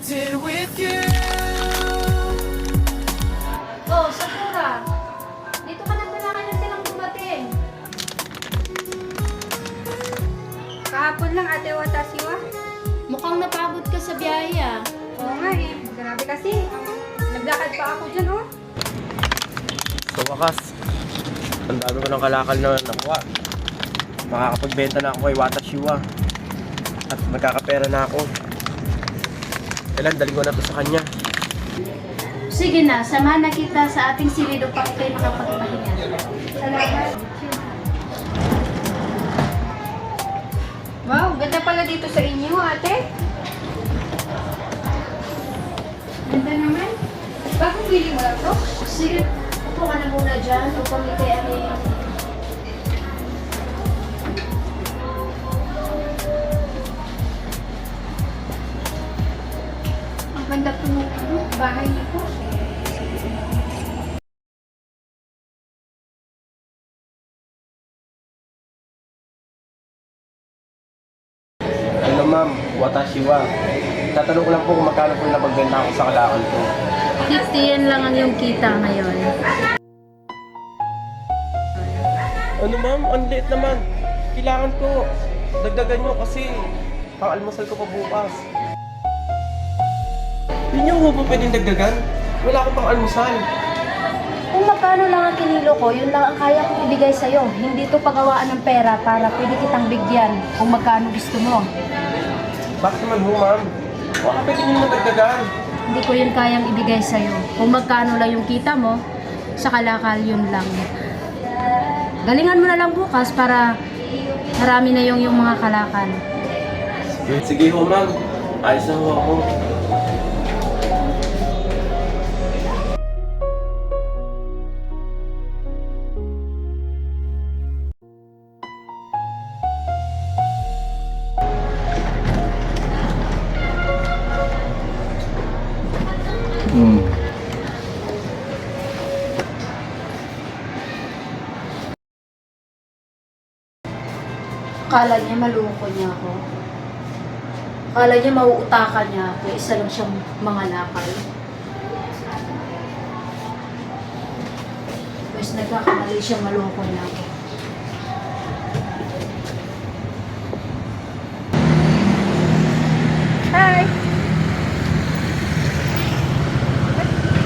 did with you. Oh, Sakura! Dito ka nagdala ng tilang dumating. Kahapon lang, Ate Watashiwa. Mukhang napagod ka sa biyahe ah. Oo nga eh. Grabe kasi. Naglakad pa ako dyan, oh. Sa wakas, ang dami ko ng kalakal na nakuha. Makakapagbenta na ako kay Watashiwa. At magkakapera na ako. Kailan, daling ko na to sa kanya. Sige na, samahan na kita sa ating silido pa kayo makapagpahinga. Salamat. Wow, ganda pala dito sa inyo, ate. Ganda naman. Bakit bili mo lang to? Sige, upo ka na muna dyan upang ikay Ang ganda po ng bahay niyo po. Ano ma'am, Watashiwa. Tatanong ko lang po kung magkano po yung napagbenta ko sa kalakal ko. 50 yan lang ang yung kita ngayon. Ano ma'am, ang liit naman. Kailangan ko. Dagdagan nyo kasi pang-almusal ko pa bukas. Hindi nyo po pwedeng dagdagan? Wala akong pang-almusal. Kung magkano lang ang kinilo ko, yun lang ang kaya kong ibigay sa'yo. Hindi to pagawaan ng pera para pwede kitang bigyan kung magkano gusto mo. Bakit naman ho ma'am? Baka pwede nyo madagdagan. Hindi ko yun kayang ibigay sa'yo. Kung magkano lang yung kita mo, sa kalakal yun lang. Galingan mo na lang bukas para marami na yung mga kalakal. Sige ho ma'am, ayos na ho ako. Akala niya malungko niya ako. Akala niya mauutakan niya ako. Isa lang siyang mga lakal. Pues nagkakamali siya malungko niya ako. Hi!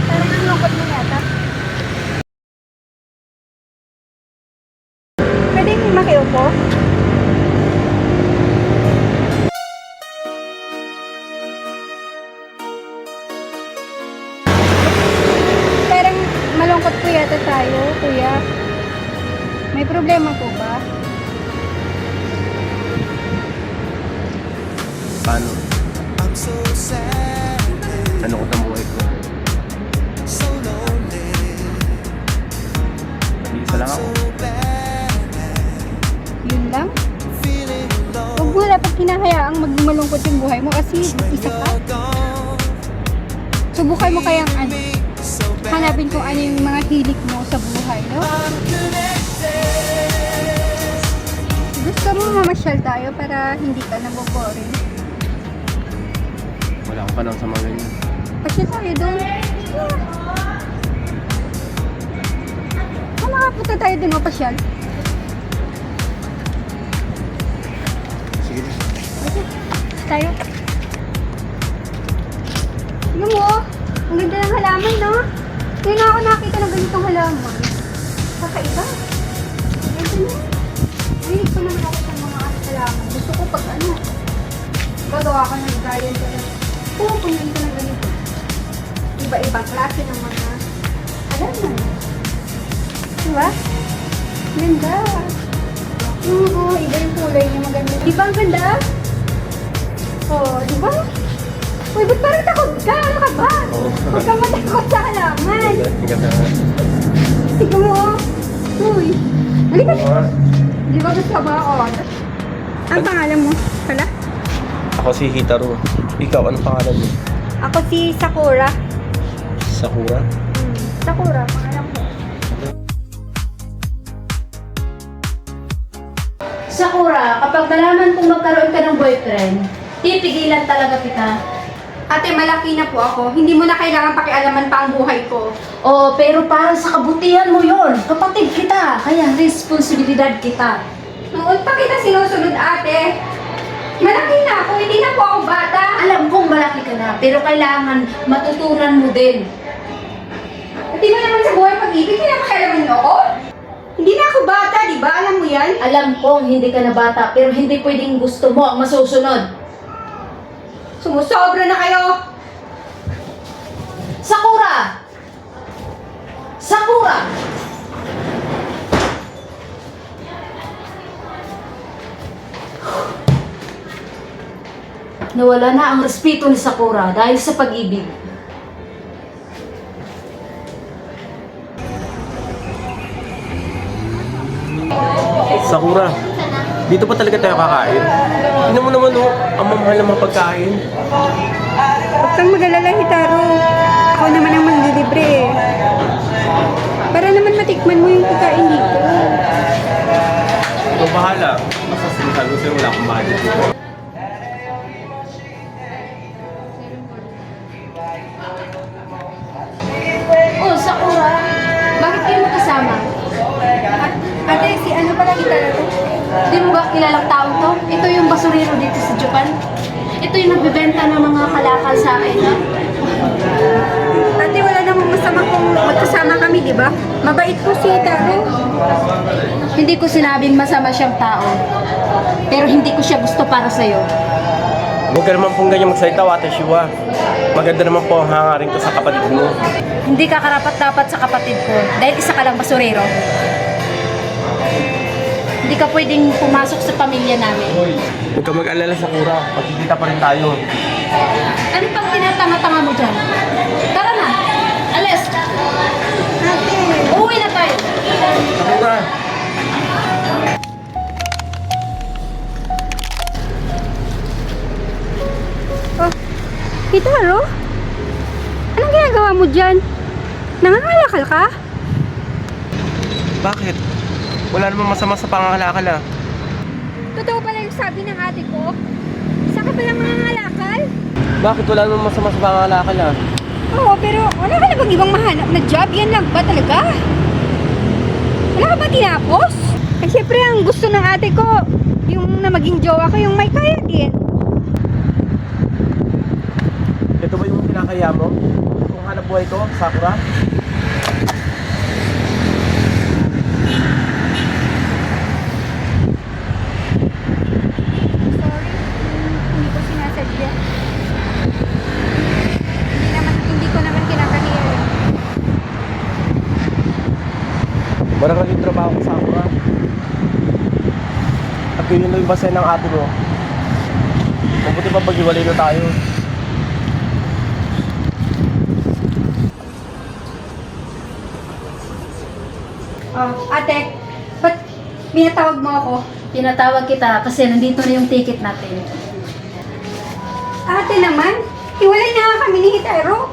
Parang ang lungkot mo yata. Pwedeng makiupo? Parang malungkot po yata tayo, kuya. May problema po ba? Paano? I'm so sad, Ano ko ng buhay ko? so lonely, Nag-iisa lang ako. so bad, Yun lang? feeling Huwag alone. mo dapat hinahayaang maging malungkot yung buhay mo kasi isa ka. You're gone, Subukan mo kayang me so bad. hanapin kung ano yung mga hilig mo sa buhay, no? I'm connected. Gusto mo mamasyal tayo para hindi ka naboboring. Wala akong panahon sa mga ganyan. Pasyal tayo doon. Kung makapunta tayo doon mapasyal. Sige na. Okay. Tayo. Tignan mo, oh. Ang ganda ng halaman, no? Ngayon na ako nakita ng ganitong halaman. Kakaiba. Ganda na. Mahilig pa naman ako sa mga halaman. Gusto ko pag gagawa ka ng garden ka lang. Pupunin ka ng ganito. Iba-ibang klase ng mga halaman. Diba? Ganda. Oo, iba yung kulay niya maganda. Di ba ang ganda? Oo, di ba? Uy, ba't parang takot ka? Ano ka ba? Oo. Huwag ka matakot sa halaman. Ang ganda nga. Tignan mo, oh. Uy. Halika dito. Ah, Di ba gusto ba? Oo. Ang pangalan mo? Pala? Ako si Hitaru. Ikaw, anong pangalan mo? Ako si Sakura. Sakura? Sakura, pangalan ko. Sakura, kapag nalaman kong magkaroon ka ng boyfriend, pipigilan talaga kita. Ate, malaki na po ako. Hindi mo na kailangan pakialaman pa ang buhay ko. Oh, pero para sa kabutihan mo yon, kapatid kita, kaya responsibilidad kita. Noon pa kita sinusunod, ate. Malaki na ako, hindi na po ako bata. Alam kong malaki ka na, pero kailangan matutunan mo din. Hindi mo naman sa buhay pag-ibig, pinapakailaman niyo ako? Hindi na ako bata, di ba? Alam mo yan? Alam kong hindi ka na bata, pero hindi pwedeng gusto mo ang masusunod. Sumusobra na kayo. Sakura! Sakura! Nawala na ang respeto ni Sakura dahil sa pag-ibig. Sakura, dito pa talaga tayo kakain. Tingnan mo naman oh, ang mamahal ng mga pagkain. Huwag kang mag-alala, Hitaro. Ako naman ang manlilibre eh. Para naman matikman mo yung pagkain dito. Ikaw bahala. Basta sinasabi ko sa'yo, wala akong budget dito. Oh, Sakura! Bakit kayo magkasama? Ate, si ano pala Hitaro to? Di mo ba kilalang tao to? Ito yung basurero dito sa Japan. Ito yung nagbebenta ng mga kalakal sa akin. Ate, wala namang masama kung magkasama kami, di ba? Mabait po si Hitaro. Hindi ko sinabing masama siyang tao. Pero hindi ko siya gusto para sa'yo. Huwag ka naman pong ganyan magsalita, Watashiwa. Maganda naman po ang hangarin ko sa kapatid mo. Hindi ka karapat-dapat sa kapatid ko dahil isa ka lang basurero. Hindi ka pwedeng pumasok sa pamilya namin. Huwag ka mag-alala, Sakura. Pagkikita pa rin tayo. Ano pang tinatanga-tanga mo dyan? Tara na! Alis! Ate, Uuwi na tayo! Sakura! oh, Hitaro? Anong ginagawa mo dyan? Nangangalakal ka? Bakit? Wala namang masama sa pangangalakal ah. Totoo pala yung sabi ng ate ko? Isa ka palang mangangalakal? Bakit wala namang masama sa pangangalakal ah? Oo, pero wala ka na bang ibang mahanap na job? Yan lang ba talaga? Wala ka ba tinapos? Eh, syempre ang gusto ng ate ko, yung na maging jowa ko, yung may kaya din. Ito ba yung kinakaya mo? Kung hanap buhay ko, Sakura? Sorry, hindi ko sinasadya. Hindi ko naman kinakahiya. Walang naging trabaho ko, Sakura. At yun yung basahin ng ate mo. Mabuti pa pag-iwalay na tayo. Oh, ate, ba't pinatawag mo ako? Tinatawag kita kasi nandito na yung ticket natin. Ate naman, hiwalay na nga kami ni Hitaro.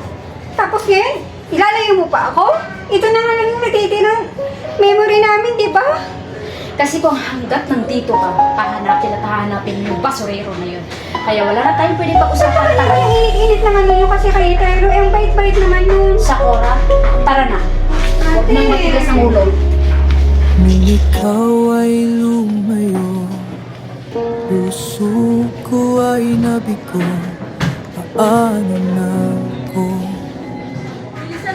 Tapos ngayon, ilalayo mo pa ako? Ito na nga lang yung natitirang memory namin, di ba? Kasi kung hanggat nandito ka, hahanapin at hahanapin yung basurero na yun. Kaya wala na tayong pwede pag-usapan Ang talaga. init-init naman nun yung kasi kay Hitaro. Eh, ang bait-bait naman nun. Sakura, tara na. Huwag nang matigas ang ulo. Nang ikaw ay lumayo, puso ko ay nabigo. Paano na ako?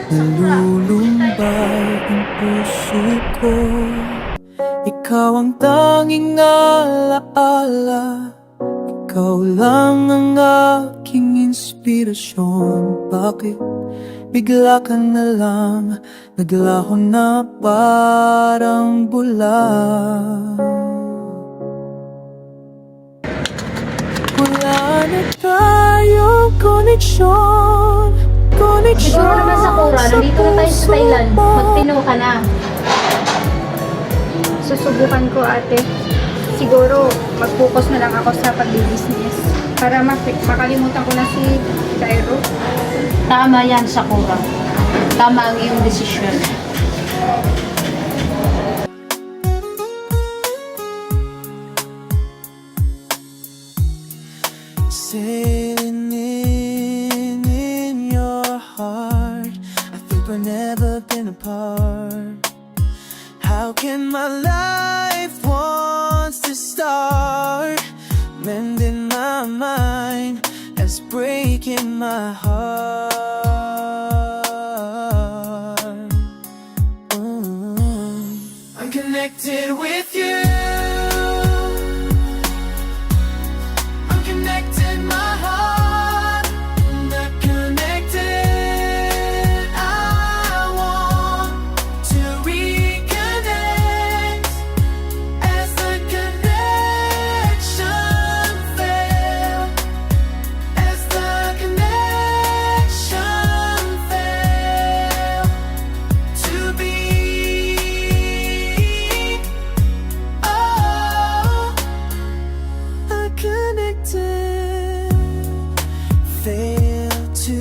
Nalulumbay ang puso ko. Ikaw ang tanging alaala. Ikaw lang ang aking inspirasyon. Bakit bigla ka na lang naglaho na parang bula? Wala na tayong koneksyon. Siguro naman Sakura, nandito na tayo sa Thailand. Magpino ka na. Susubukan ko, ate. Siguro, mag-focus na lang ako sa pag-business. Para makalimutan ko na si Hitaro. Tama yan, Sakura. Tama ang iyong desisyon. Sailing in never been apart. How can my life wants to start? Mending my mind as breaking my heart. I'm connected with you. I'm connected, my heart. Not connected. I want to reconnect as the connection failed. As the connection failed to be. Connected, fail to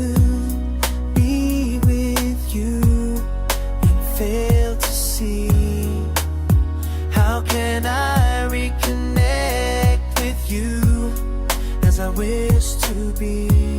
be with you and fail to see. How can I reconnect with you as I wish to be?